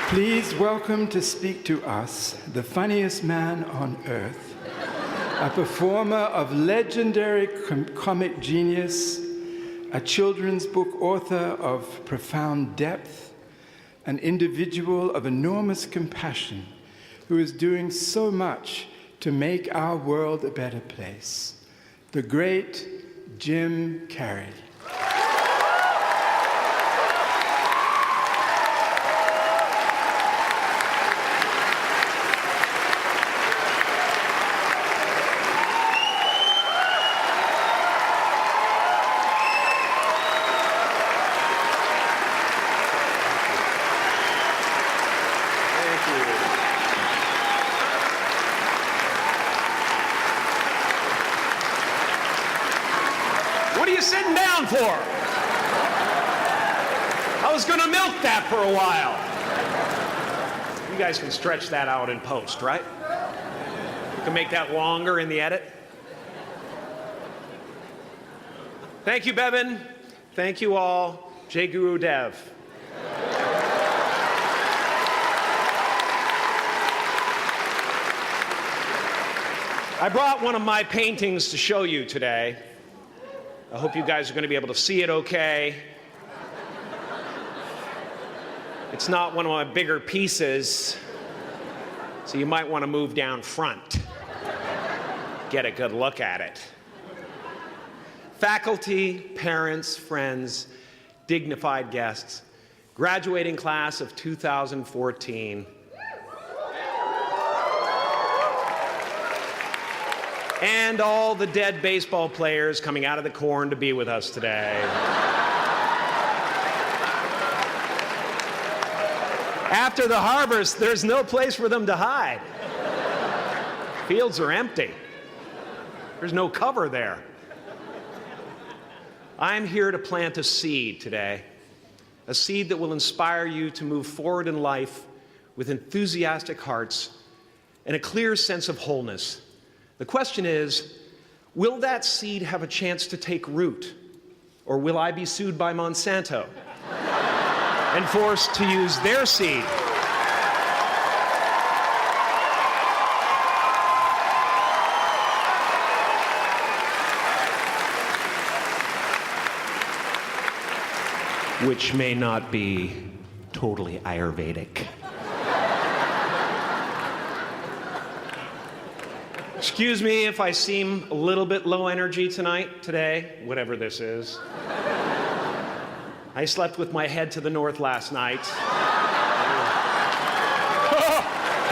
Please welcome to speak to us the funniest man on earth, a performer of legendary comic genius, a children's book author of profound depth, an individual of enormous compassion who is doing so much to make our world a better place, the great Jim Carrey. Sitting down for? I was going to milk that for a while. You guys can stretch that out in post, right? You can make that longer in the edit. Thank you, Bevan. Thank you all. Jai Guru Dev. I brought one of my paintings to show you today. I hope you guys are going to be able to see it okay. It's not one of my bigger pieces, so you might want to move down front. Get a good look at it. Faculty, parents, friends, dignified guests, graduating class of 2014. And all the dead baseball players coming out of the corn to be with us today. After the harvest, there's no place for them to hide. Fields are empty. There's no cover there. I'm here to plant a seed today, a seed that will inspire you to move forward in life with enthusiastic hearts and a clear sense of wholeness. The question is, will that seed have a chance to take root? Or will I be sued by Monsanto and forced to use their seed? Which may not be totally Ayurvedic. Excuse me if I seem a little bit low energy today, whatever this is. I slept with my head to the north last night.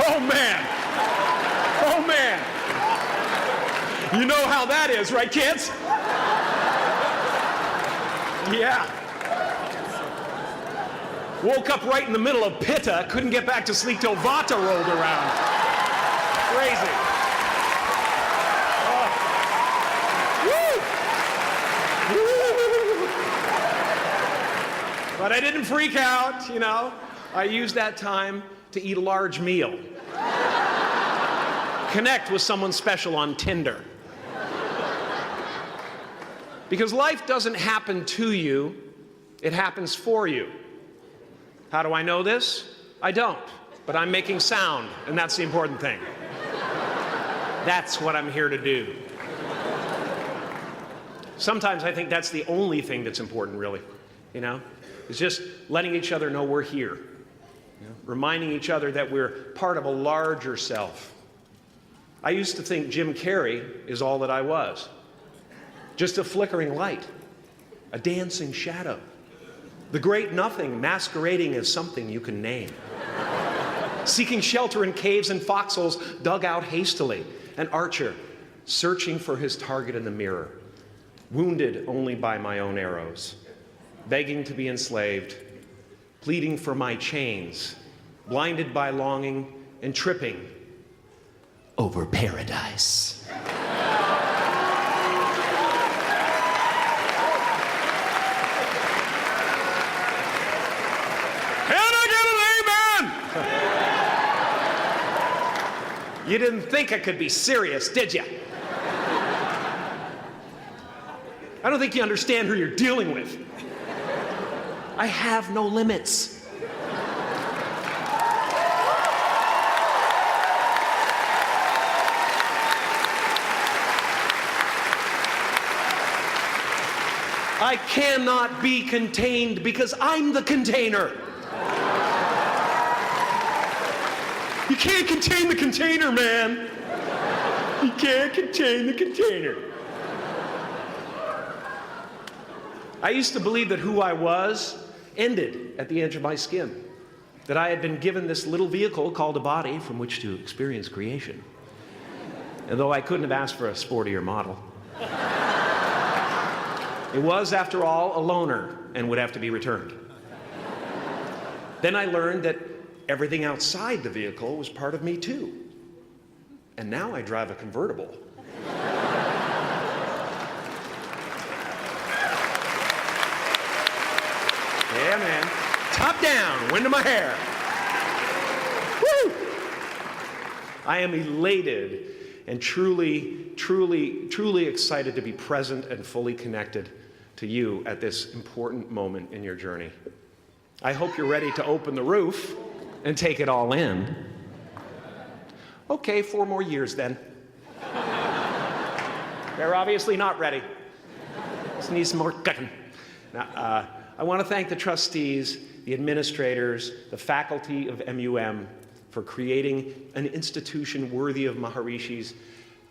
Oh man! Oh man! You know how that is, right, kids? Yeah. Woke up right in the middle of Pitta, couldn't get back to sleep till Vata rolled around. Crazy. But I didn't freak out, you know. I used that time to eat a large meal. Connect with someone special on Tinder. Because life doesn't happen to you, it happens for you. How do I know this? I don't, but I'm making sound, and that's the important thing. That's what I'm here to do. Sometimes I think that's the only thing that's important, really, you know? It's just letting each other know we're here. You know? Reminding each other that we're part of a larger self. I used to think Jim Carrey is all that I was. Just a flickering light, a dancing shadow, the great nothing masquerading as something you can name. Seeking shelter in caves and foxholes dug out hastily, an archer searching for his target in the mirror, wounded only by my own arrows. Begging to be enslaved, pleading for my chains, blinded by longing and tripping over paradise. Can I get an amen? You didn't think I could be serious, did you? I don't think you understand who you're dealing with. I have no limits. I cannot be contained because I'm the container. You can't contain the container, man. You can't contain the container. I used to believe that who I was ended at the edge of my skin, that I had been given this little vehicle called a body from which to experience creation. And though I couldn't have asked for a sportier model, it was, after all, a loaner and would have to be returned. Then I learned that everything outside the vehicle was part of me too. And now I drive a convertible. Yeah, man. Top down, wind in my hair. Woo! I am elated and truly, truly, truly excited to be present and fully connected to you at this important moment in your journey. I hope you're ready to open the roof and take it all in. Okay, 4 more years then. They're obviously not ready. Just need some more cooking. Now, I want to thank the trustees, the administrators, the faculty of MUM for creating an institution worthy of Maharishi's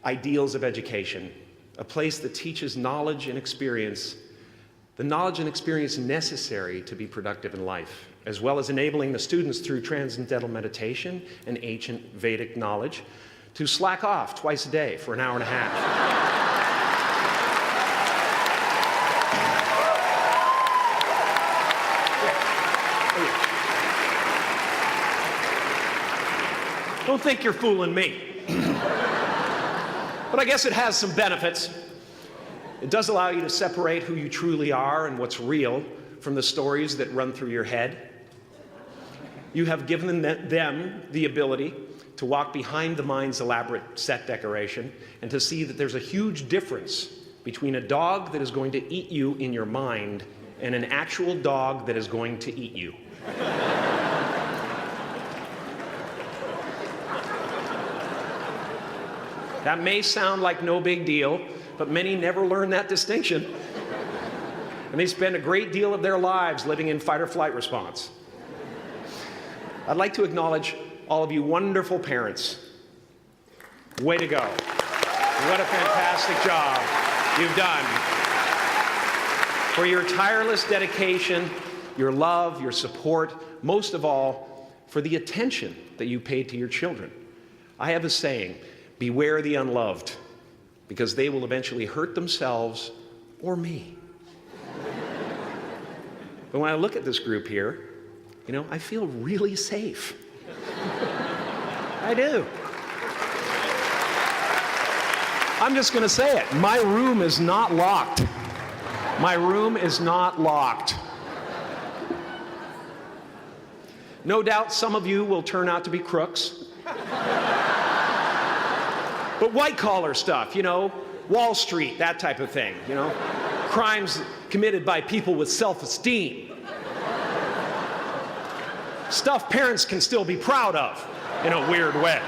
ideals of education, a place that teaches knowledge and experience, the knowledge and experience necessary to be productive in life, as well as enabling the students through transcendental meditation and ancient Vedic knowledge to slack off twice a day for an hour and a half. Don't think you're fooling me. But I guess it has some benefits. It does allow you to separate who you truly are and what's real from the stories that run through your head. You have given them the ability to walk behind the mind's elaborate set decoration and to see that there's a huge difference between a dog that is going to eat you in your mind and an actual dog that is going to eat you. That may sound like no big deal, but many never learn that distinction. And they spend a great deal of their lives living in fight or flight response. I'd like to acknowledge all of you wonderful parents. Way to go. What a fantastic job you've done. For your tireless dedication, your love, your support, most of all, for the attention that you paid to your children. I have a saying, beware the unloved, because they will eventually hurt themselves or me. But when I look at this group here, you know, I feel really safe. I do. I'm just going to say it. My room is not locked. My room is not locked. No doubt some of you will turn out to be crooks. But white-collar stuff, you know, Wall Street, that type of thing, you know, crimes committed by people with self-esteem. Stuff parents can still be proud of in a weird way.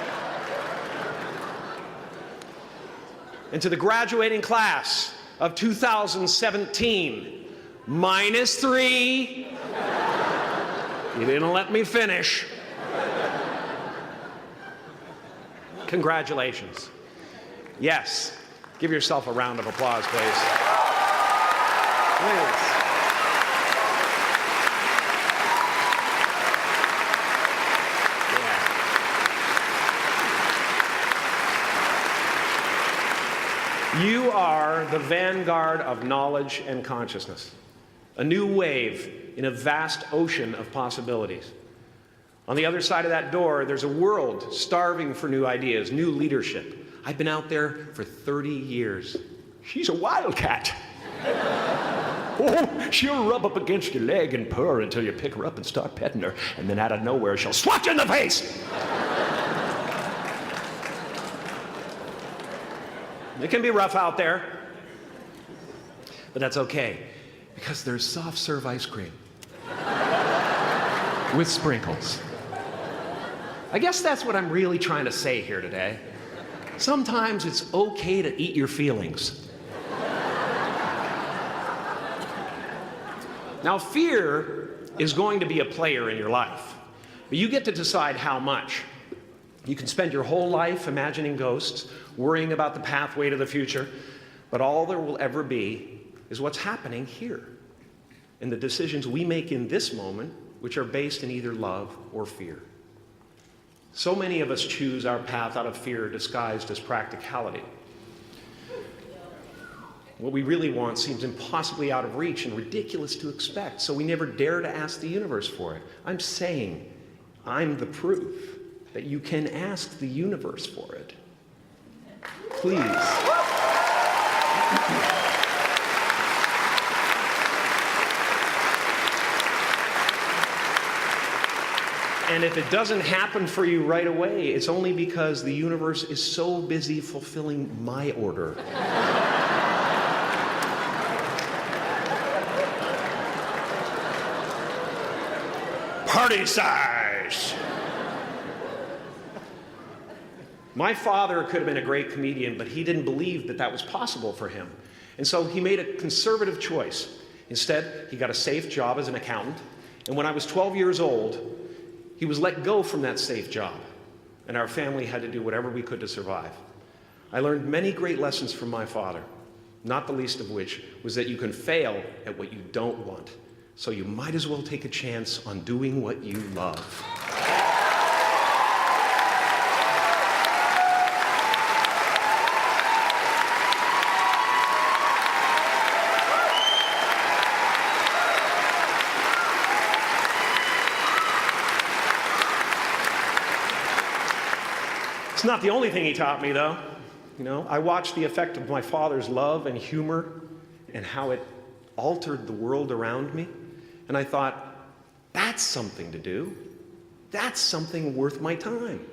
And to the graduating class of 2017, -3, you didn't let me finish. Congratulations. Yes. Give yourself a round of applause, please. Please. Yeah. You are the vanguard of knowledge and consciousness, a new wave in a vast ocean of possibilities. On the other side of that door, there's a world starving for new ideas, new leadership. I've been out there for 30 years. She's a wildcat. Oh, she'll rub up against your leg and purr until you pick her up and start petting her, and then out of nowhere, she'll swat you in the face. It can be rough out there, but that's okay, because there's soft serve ice cream with sprinkles. I guess that's what I'm really trying to say here today. Sometimes it's okay to eat your feelings. Now, fear is going to be a player in your life, but you get to decide how much. You can spend your whole life imagining ghosts, worrying about the pathway to the future, but all there will ever be is what's happening here, and the decisions we make in this moment, which are based in either love or fear. So many of us choose our path out of fear disguised as practicality. What we really want seems impossibly out of reach and ridiculous to expect, so we never dare to ask the universe for it. I'm saying I'm the proof that you can ask the universe for it. Please. And if it doesn't happen for you right away, it's only because the universe is so busy fulfilling my order. Party size! My father could have been a great comedian, but he didn't believe that that was possible for him. And so he made a conservative choice. Instead, he got a safe job as an accountant. And when I was 12 years old, he was let go from that safe job. And our family had to do whatever we could to survive. I learned many great lessons from my father, not the least of which was that you can fail at what you don't want. So you might as well take a chance on doing what you love. It's not the only thing he taught me, though. You know, I watched the effect of my father's love and humor and how it altered the world around me. And I thought, that's something to do. That's something worth my time.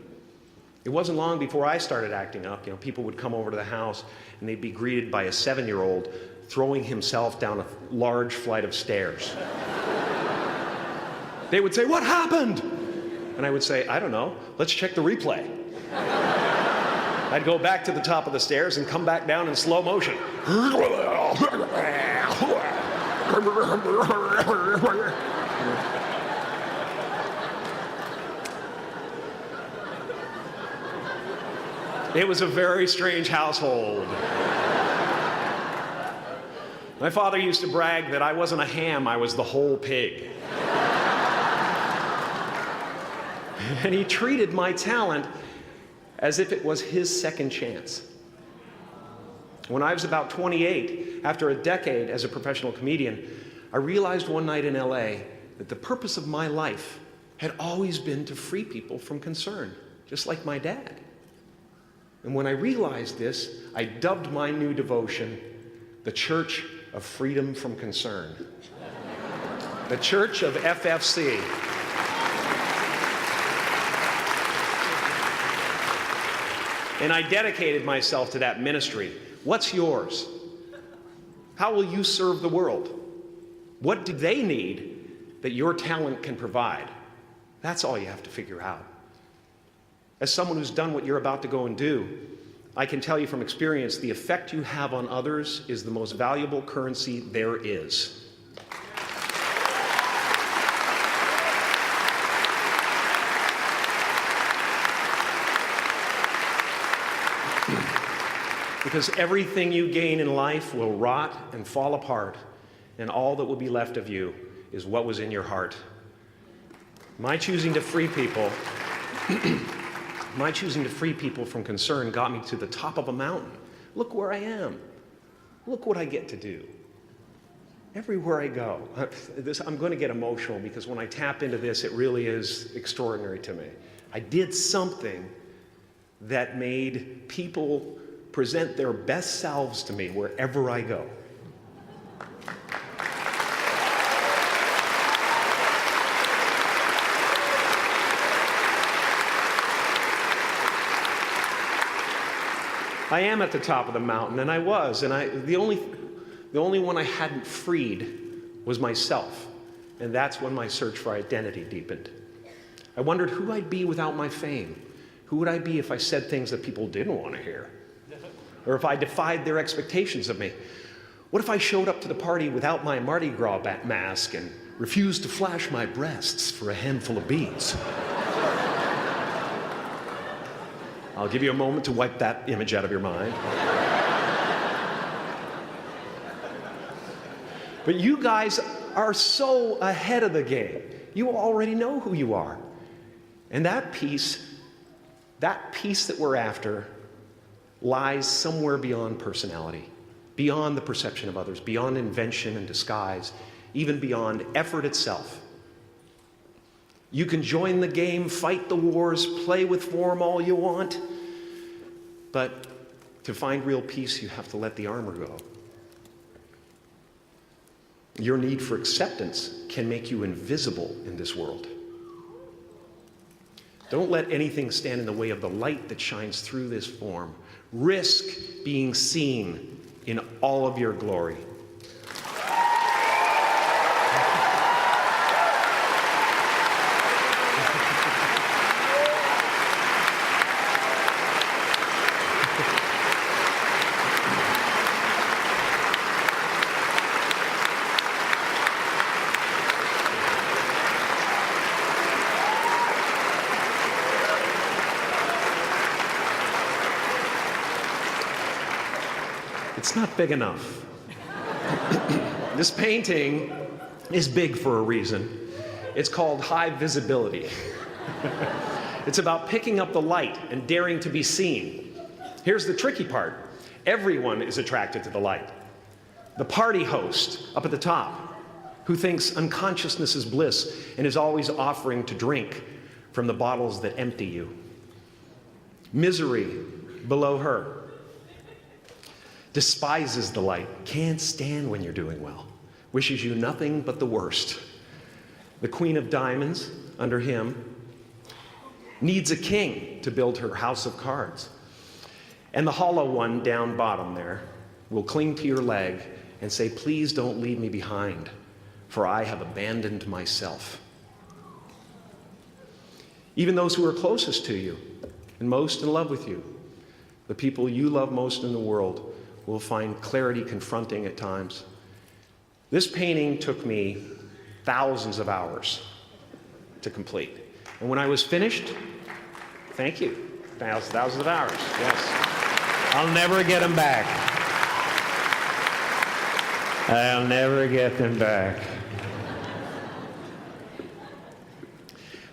It wasn't long before I started acting up. You know, people would come over to the house and they'd be greeted by a 7-year-old throwing himself down a large flight of stairs. They would say, "What happened?" And I would say, "I don't know. Let's check the replay." I'd go back to the top of the stairs and come back down in slow motion. It was a very strange household. My father used to brag that I wasn't a ham, I was the whole pig. And he treated my talent as if it was his second chance. When I was about 28, after a decade as a professional comedian, I realized one night in LA that the purpose of my life had always been to free people from concern, just like my dad. And when I realized this, I dubbed my new devotion the Church of Freedom from Concern. The Church of FFC. And I dedicated myself to that ministry. What's yours? How will you serve the world? What do they need that your talent can provide? That's all you have to figure out. As someone who's done what you're about to go and do, I can tell you from experience, the effect you have on others is the most valuable currency there is. Because everything you gain in life will rot and fall apart, and all that will be left of you is what was in your heart. My choosing to free people from concern got me to the top of a mountain. Look where I am. Look what I get to do. Everywhere I go. I'm going to get emotional because when I tap into this, it really is extraordinary to me. I did something that made people present their best selves to me wherever I go. I am at the top of the mountain, and I was, and the only one I hadn't freed was myself, and that's when my search for identity deepened. I wondered who I'd be without my fame. Who would I be if I said things that people didn't want to hear? Or if I defied their expectations of me? What if I showed up to the party without my Mardi Gras mask and refused to flash my breasts for a handful of beads? I'll give you a moment to wipe that image out of your mind. But you guys are so ahead of the game. You already know who you are. And that peace that we're after lies somewhere beyond personality, beyond the perception of others, beyond invention and disguise, even beyond effort itself. You can join the game, fight the wars, play with form all you want, but to find real peace, you have to let the armor go. Your need for acceptance can make you invisible in this world. Don't let anything stand in the way of the light that shines through this form. Risk being seen in all of your glory. It's not big enough. This painting is big for a reason. It's called high visibility. It's about picking up the light and daring to be seen. Here's the tricky part. Everyone is attracted to the light. The party host up at the top, who thinks unconsciousness is bliss and is always offering to drink from the bottles that empty you. Misery below her. Despises the light, can't stand when you're doing well, wishes you nothing but the worst. The Queen of Diamonds, under him, needs a king to build her house of cards. And the hollow one down bottom there will cling to your leg and say, please don't leave me behind, for I have abandoned myself. Even those who are closest to you and most in love with you, the people you love most in the world, will find clarity confronting at times. This painting took me thousands of hours to complete. And when I was finished, thank you, thousands of hours, yes. I'll never get them back. I'll never get them back.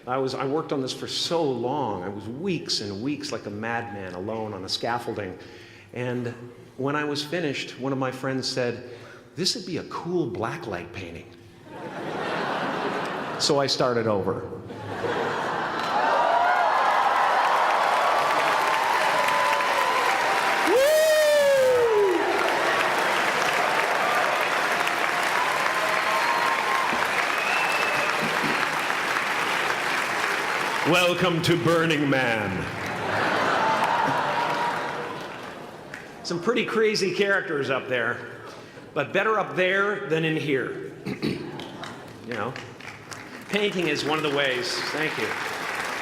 I worked on this for so long. I was weeks and weeks like a madman alone on a scaffolding. And when I was finished, one of my friends said, this would be a cool blacklight painting. So I started over. Welcome to Burning Man. Some pretty crazy characters up there, but better up there than in here. You know, painting is one of the ways, thank you.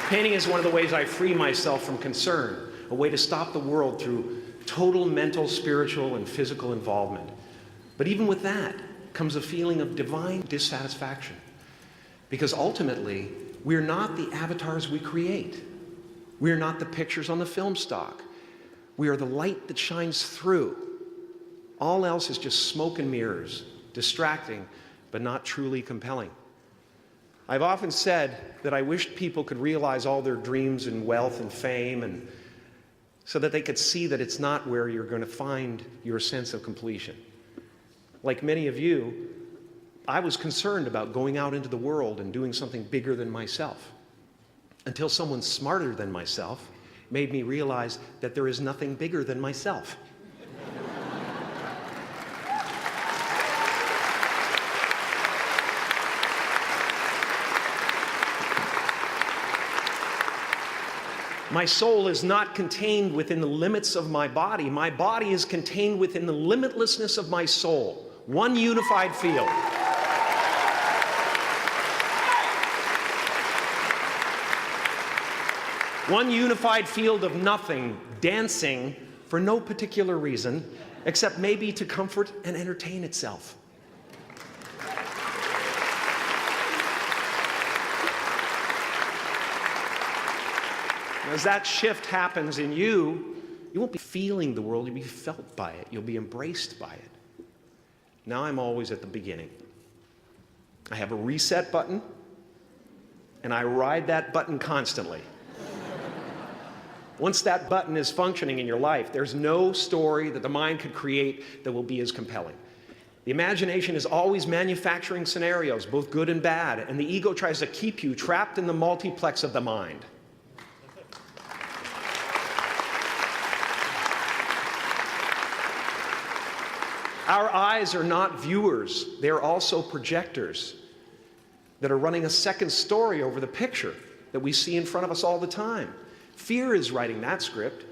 Painting is one of the ways I free myself from concern, a way to stop the world through total mental, spiritual, and physical involvement. But even with that comes a feeling of divine dissatisfaction, because ultimately, we're not the avatars we create. We're not the pictures on the film stock. We are the light that shines through. All else is just smoke and mirrors, distracting, but not truly compelling. I've often said that I wished people could realize all their dreams and wealth and fame, and so that they could see that it's not where you're going to find your sense of completion. Like many of you, I was concerned about going out into the world and doing something bigger than myself, until someone smarter than myself made me realize that there is nothing bigger than myself. My soul is not contained within the limits of my body. My body is contained within the limitlessness of my soul. One unified field. One unified field of nothing, dancing for no particular reason, except maybe to comfort and entertain itself. As that shift happens in you, you won't be feeling the world, you'll be felt by it. You'll be embraced by it. Now I'm always at the beginning. I have a reset button, and I ride that button constantly. Once that button is functioning in your life, there's no story that the mind could create that will be as compelling. The imagination is always manufacturing scenarios, both good and bad, and the ego tries to keep you trapped in the multiplex of the mind. Our eyes are not viewers, they're also projectors that are running a second story over the picture that we see in front of us all the time. Fear is writing that script,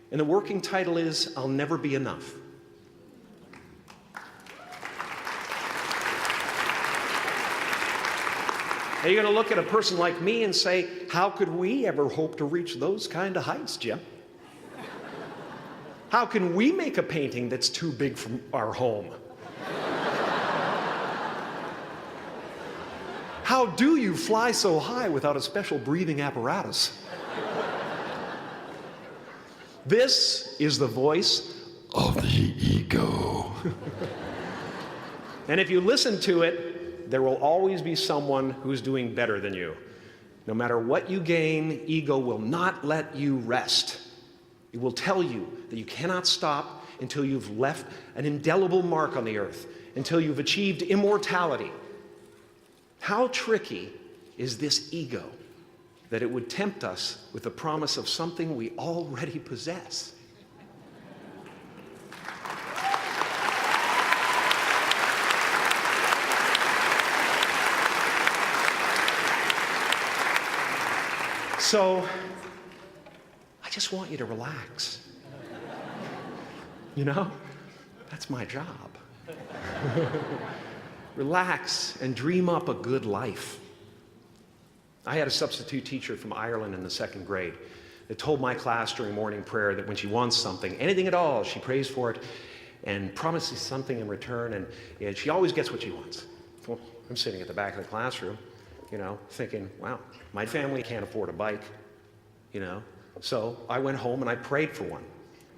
and the working title is, I'll Never Be Enough. Now you're going to look at a person like me and say, how could we ever hope to reach those kind of heights, Jim? How can we make a painting that's too big for our home? How do you fly so high without a special breathing apparatus? This is the voice of the ego. And if you listen to it, there will always be someone who's doing better than you. No matter what you gain, ego will not let you rest. It will tell you that you cannot stop until you've left an indelible mark on the earth, until you've achieved immortality. How tricky is this ego that it would tempt us with the promise of something we already possess? So, I just want you to relax. You know, that's my job. Relax and dream up a good life. I had a substitute teacher from Ireland in the 2nd grade that told my class during morning prayer that when she wants something, anything at all, she prays for it and promises something in return, and she always gets what she wants. Well, I'm sitting at the back of the classroom, you know, thinking, wow, my family can't afford a bike, you know. So I went home and I prayed for one.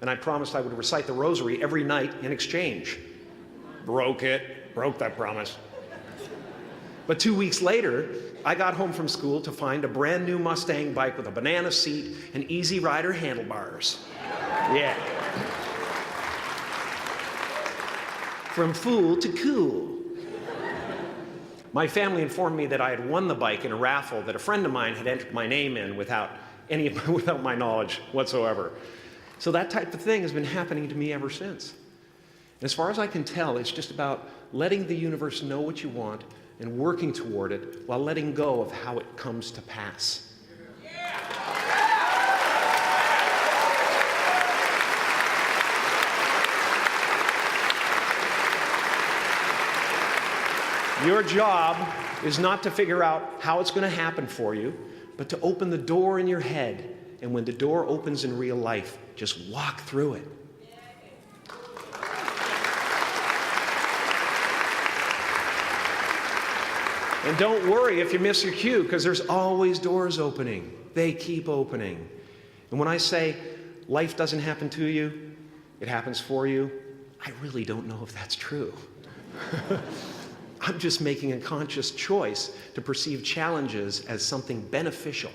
And I promised I would recite the rosary every night in exchange. Broke that promise. But 2 weeks later, I got home from school to find a brand new Mustang bike with a banana seat and Easy Rider handlebars. Yeah. From fool to cool. My family informed me that I had won the bike in a raffle that a friend of mine had entered my name in without my knowledge whatsoever. So that type of thing has been happening to me ever since. And as far as I can tell, it's just about letting the universe know what you want and working toward it while letting go of how it comes to pass. Your job is not to figure out how it's going to happen for you, but to open the door in your head. And when the door opens in real life, just walk through it. And don't worry if you miss your cue, because there's always doors opening. They keep opening. And when I say life doesn't happen to you, it happens for you, I really don't know if that's true. I'm just making a conscious choice to perceive challenges as something beneficial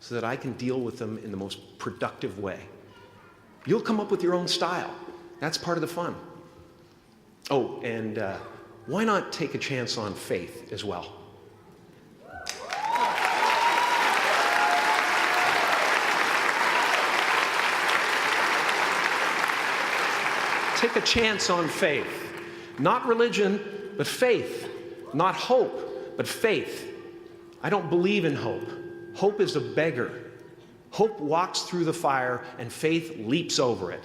so that I can deal with them in the most productive way. You'll come up with your own style. That's part of the fun. Oh, and why not take a chance on faith as well? Take a chance on faith. Not religion, but faith. Not hope, but faith. I don't believe in hope. Hope is a beggar. Hope walks through the fire, and faith leaps over it.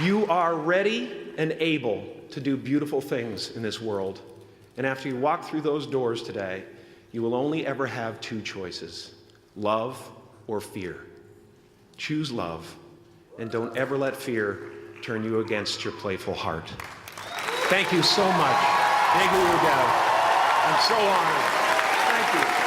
You are ready and able to do beautiful things in this world. And after you walk through those doors today, You will only ever have two choices, love or fear. Choose love, and don't ever let fear turn you against your playful heart. Thank you so much. I'm so honored. Thank you.